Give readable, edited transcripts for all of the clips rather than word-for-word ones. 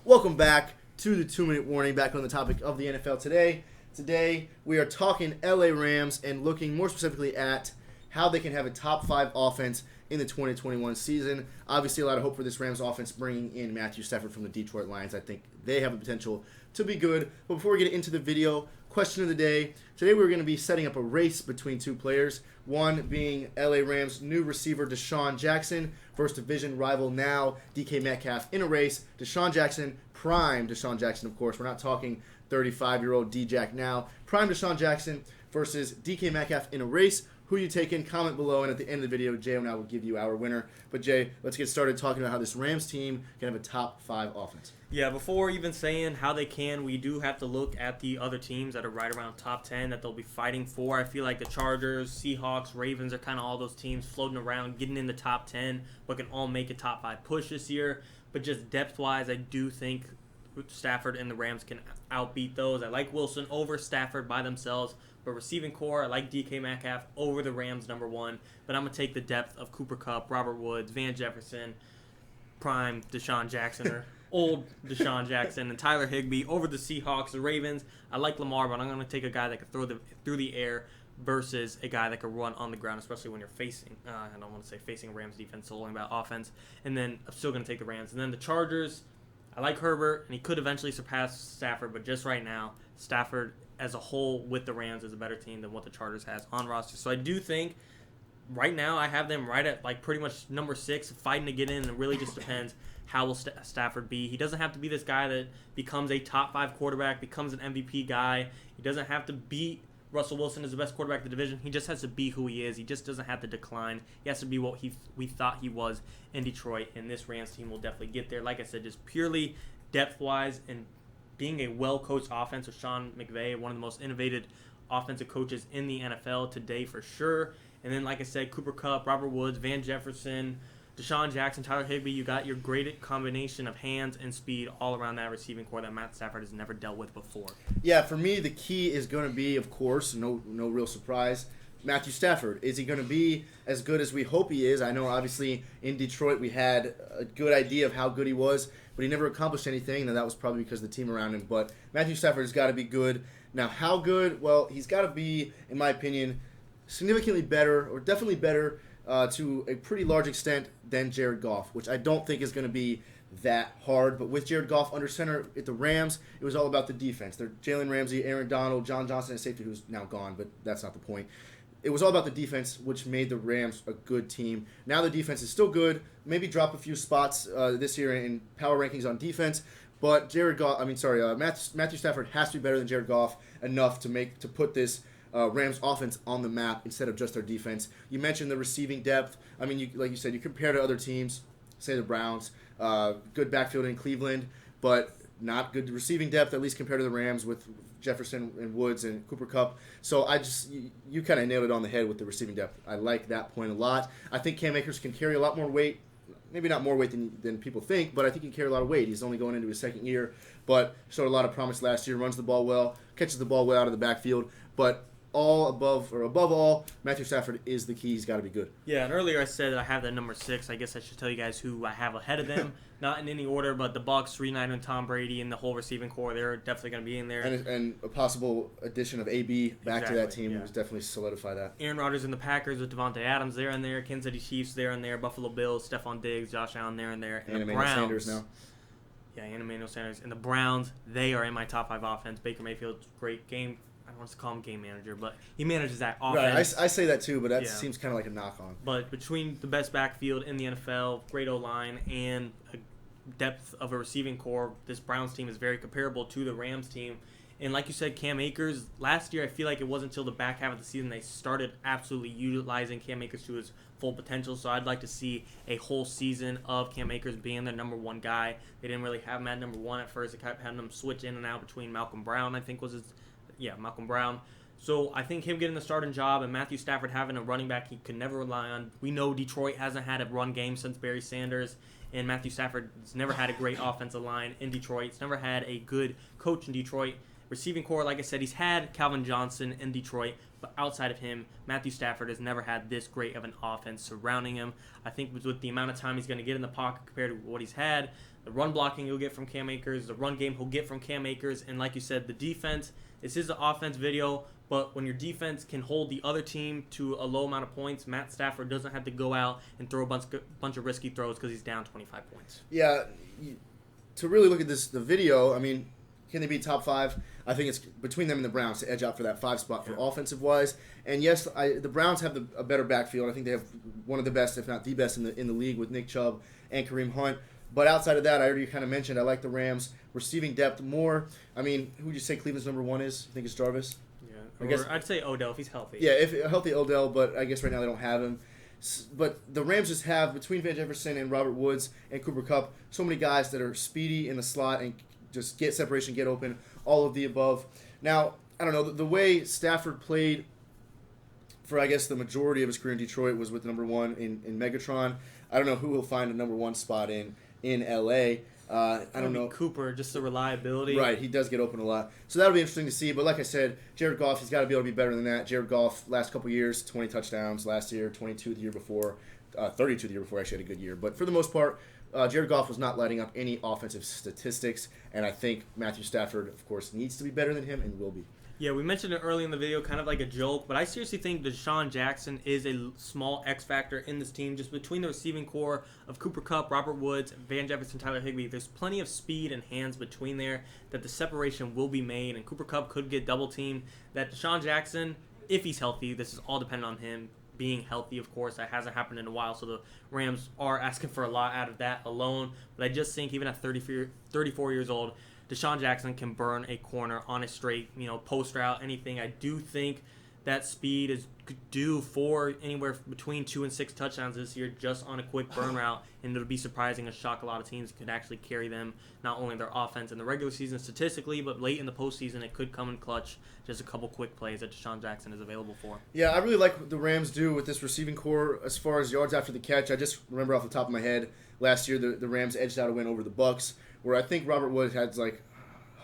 Welcome back to the 2-minute warning, back on the topic of the NFL today. Today, we are talking LA Rams and looking more specifically at how they can have a top 5 offense in the 2021 season. Obviously, a lot of hope for this Rams offense bringing in Matthew Stafford from the Detroit Lions. I think they have the potential to be good. But before we get into the video, question of the day. Today, we're going to be setting up a race between two players. One being LA Rams' new receiver, Deshaun Jackson, versus division rival now, DK Metcalf, in a race. Deshaun Jackson, prime Deshaun Jackson, of course. We're not talking 35-year-old D-Jack now. Prime Deshaun Jackson versus DK Metcalf in a race. Who you taking? Comment below, and at the end of the video, Jay and I will give you our winner. But Jay, let's get started talking about how this Rams team can have a top 5 offense. Yeah, before even saying how they can, we do have to look at the other teams that are right around top 10 that they'll be fighting for. I feel like the Chargers, Seahawks, Ravens are kind of all those teams floating around, getting in the top 10, but can all make a top 5 push this year. But just depth-wise, I do think Stafford and the Rams can outbeat those. I like Wilson over Stafford by themselves. But receiving core, I like DK Metcalf over the Rams, number 1. But I'm going to take the depth of Cooper Kupp, Robert Woods, Van Jefferson, prime Deshaun Jackson, or old Deshaun Jackson, and Tyler Higbee over the Seahawks, the Ravens. I like Lamar, but I'm going to take a guy that can throw through the air versus a guy that can run on the ground, especially when you're facing, I don't want to say facing a Rams defense, so only about offense. And then I'm still going to take the Rams. And then the Chargers, I like Herbert, and he could eventually surpass Stafford, but just right now, Stafford as a whole with the Rams is a better team than what the Chargers has on roster. So I do think right now I have them right at like pretty much number 6, fighting to get in, and it really just depends how will Stafford be. He doesn't have to be this guy that becomes a top 5 quarterback, becomes an MVP guy. He doesn't have to beat Russell Wilson as the best quarterback in the division. He just has to be who he is. He just doesn't have to decline. He has to be what we thought he was in Detroit, and this Rams team will definitely get there. Like I said, just purely depth-wise and being a well-coached offense with Sean McVay, one of the most innovative offensive coaches in the NFL today for sure. And then, like I said, Cooper Kupp, Robert Woods, Van Jefferson, Deshaun Jackson, Tyler Higbee. You got your great combination of hands and speed all around that receiving core that Matt Stafford has never dealt with before. Yeah, for me, the key is going to be, of course, no real surprise, Matthew Stafford. Is he going to be as good as we hope he is? I know, obviously, in Detroit we had a good idea of how good he was, but he never accomplished anything, and that was probably because of the team around him. But Matthew Stafford has got to be good. Now, how good? Well, he's got to be, in my opinion, significantly better, or definitely better to a pretty large extent than Jared Goff, which I don't think is going to be that hard. But with Jared Goff under center at the Rams, it was all about the defense. They're Jalen Ramsey, Aaron Donald, John Johnson at safety, who's now gone, but that's not the point. It was all about the defense, which made the Rams a good team. Now the defense is still good. Maybe drop a few spots this year in power rankings on defense. But Matthew Stafford has to be better than Jared Goff enough to put this Rams offense on the map instead of just their defense. You mentioned the receiving depth. I mean, like you said, you compare to other teams, say the Browns, good backfield in Cleveland, but not good receiving depth, at least compared to the Rams with Jefferson and Woods and Cooper Kupp. So you kind of nailed it on the head with the receiving depth. I like that point a lot. I think Cam Akers can carry a lot more weight. Maybe not more weight than people think, but I think he can carry a lot of weight. He's only going into his second year, but showed a lot of promise last year, runs the ball well, catches the ball well out of the backfield. But above all, Matthew Stafford is the key. He's got to be good. Yeah, and earlier I said I have that number 6. I guess I should tell you guys who I have ahead of them. Not in any order, but the Bucs, 3-9 and Tom Brady, and the whole receiving core, they're definitely going to be in there. And a possible addition of AB back to that team was definitely solidify that. Aaron Rodgers and the Packers with Devontae Adams, they're in there. Kansas City Chiefs, they're in there. Buffalo Bills, Stephon Diggs, Josh Allen, they're in there. And the Browns. Sanders now. Yeah, Emmanuel Sanders. And the Browns, they are in my top 5 offense. Baker Mayfield's great game. I don't want to call him game manager, but he manages that offense. Right, I say that too, but that seems kind of like a knock-on. But between the best backfield in the NFL, great O-line, and a depth of a receiving core, this Browns team is very comparable to the Rams team. And like you said, Cam Akers, last year I feel like it wasn't until the back half of the season they started absolutely utilizing Cam Akers to his full potential. So I'd like to see a whole season of Cam Akers being their number 1 guy. They didn't really have him at number 1 at first. They kept having him switch in and out between Malcolm Brown, I think was his... Yeah, Malcolm Brown. So I think him getting the starting job and Matthew Stafford having a running back he could never rely on. We know Detroit hasn't had a run game since Barry Sanders, and Matthew Stafford's never had a great offensive line in Detroit. He's never had a good coach in Detroit. Receiving core, like I said, he's had Calvin Johnson in Detroit, but outside of him, Matthew Stafford has never had this great of an offense surrounding him. I think with the amount of time he's going to get in the pocket compared to what he's had, the run blocking he'll get from Cam Akers, the run game he'll get from Cam Akers, and like you said, the defense, this is an offense video, but when your defense can hold the other team to a low amount of points, Matt Stafford doesn't have to go out and throw a bunch of risky throws because he's down 25 points. Yeah, to really look at the video, I mean, can they be top 5? I think it's between them and the Browns to edge out for that 5 spot for offensive-wise. And yes, the Browns have a better backfield. I think they have one of the best, if not the best, in the league with Nick Chubb and Kareem Hunt. But outside of that, I already kind of mentioned I like the Rams receiving depth more. I mean, who would you say Cleveland's number 1 is? I think it's Jarvis. Yeah, I'd say Odell if he's healthy. Yeah, if a healthy Odell, but I guess right now they don't have him. But the Rams just have, between Van Jefferson and Robert Woods and Cooper Kupp, so many guys that are speedy in the slot and just get separation, get open, all of the above. Now, I don't know, the way Stafford played for, I guess, the majority of his career in Detroit was with number 1 in Megatron. I don't know who he'll find a number 1 spot in L.A. I don't know. Cooper, just the reliability. Right, he does get open a lot. So that'll be interesting to see. But like I said, Jared Goff, he's got to be able to be better than that. Jared Goff, last couple years, 20 touchdowns last year, 22 the year before, 32 the year before, actually had a good year. But for the most part, Jared Goff was not lighting up any offensive statistics. And I think Matthew Stafford, of course, needs to be better than him and will be. Yeah, we mentioned it early in the video, kind of like a joke, but I seriously think DeSean Jackson is a small X factor in this team. Just between the receiving core of Cooper Kupp, Robert Woods, Van Jefferson, Tyler Higbee, there's plenty of speed and hands between there that the separation will be made, and Cooper Kupp could get double teamed. That DeSean Jackson, if he's healthy, this is all dependent on him being healthy, of course. That hasn't happened in a while, so the Rams are asking for a lot out of that alone. But I just think even at 34 years old, DeSean Jackson can burn a corner on a straight, post route, anything. I do think that speed is due for anywhere between 2 and 6 touchdowns this year just on a quick burn route, and it'll be surprising and shock a lot of teams. It could actually carry them, not only their offense in the regular season statistically, but late in the postseason it could come in clutch. Just a couple quick plays that DeSean Jackson is available for. Yeah, I really like what the Rams do with this receiving core as far as yards after the catch. I just remember off the top of my head, last year the Rams edged out a win over the Bucs, where I think Robert Woods had like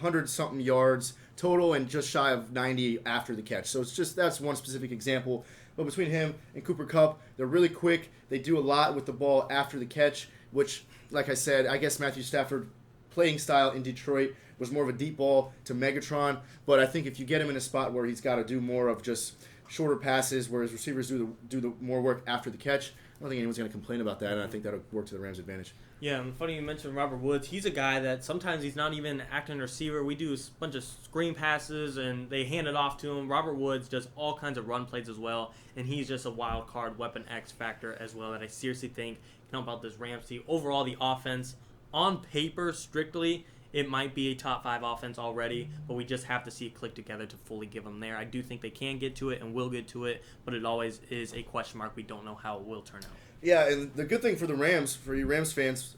100-something yards total and just shy of 90 after the catch. So it's just, that's one specific example. But between him and Cooper Kupp, they're really quick. They do a lot with the ball after the catch, which, like I said, I guess Matthew Stafford playing style in Detroit was more of a deep ball to Megatron. But I think if you get him in a spot where he's got to do more of just shorter passes, where his receivers do the more work after the catch, I don't think anyone's going to complain about that, and I think that'll work to the Rams' advantage. Yeah, and funny you mentioned Robert Woods. He's a guy that sometimes he's not even acting receiver. We do a bunch of screen passes, and they hand it off to him. Robert Woods does all kinds of run plays as well, and he's just a wild card weapon X factor as well that I seriously think can help out this Rams team. Overall, the offense, on paper, strictly, it might be a top 5 offense already, but we just have to see it click together to fully give them there. I do think they can get to it and will get to it, but it always is a question mark. We don't know how it will turn out. Yeah, and the good thing for the Rams, for you Rams fans,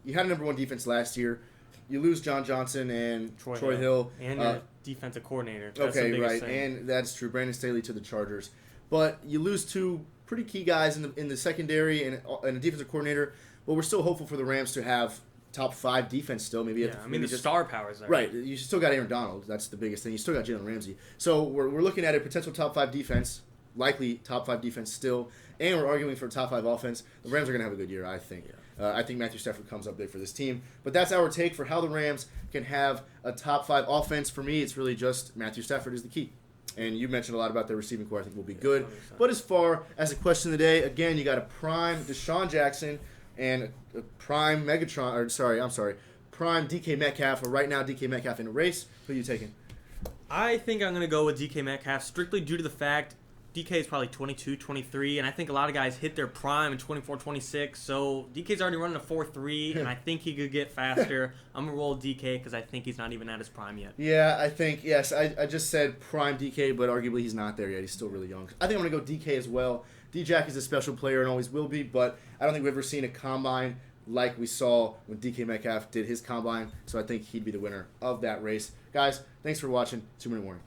you had a number 1 defense last year. You lose John Johnson and Troy Hill. And your defensive coordinator. That's okay, right, thing. And that's true. Brandon Staley to the Chargers. But you lose 2 pretty key guys in the secondary and a defensive coordinator. But we're still hopeful for the Rams to have top 5 defense still. Maybe the star powers there. Right. You still got Aaron Donald. That's the biggest thing. You still got Jalen Ramsey. So we're looking at a potential top 5 defense, likely top 5 defense still, and we're arguing for a top 5 offense. The Rams are going to have a good year, I think. Yeah. I think Matthew Stafford comes up big for this team. But that's our take for how the Rams can have a top 5 offense. For me, it's really just Matthew Stafford is the key. And you mentioned a lot about their receiving core. I think will be good. 100%. But as far as a question of the day, again, you got a prime DeSean Jackson and a prime prime DK Metcalf. Or right now, DK Metcalf in a race. Who are you taking? I think I'm going to go with DK Metcalf strictly due to the fact DK is probably 22, 23, and I think a lot of guys hit their prime in 24, 26. So DK's already running a 4.3, and I think he could get faster. I'm going to roll DK because I think he's not even at his prime yet. Yeah, I think, yes. I just said prime DK, but arguably he's not there yet. He's still really young. I think I'm going to go DK as well. D-Jack is a special player and always will be, but I don't think we've ever seen a combine like we saw when DK Metcalf did his combine. So I think he'd be the winner of that race. Guys, thanks for watching. 2 Minute Warning.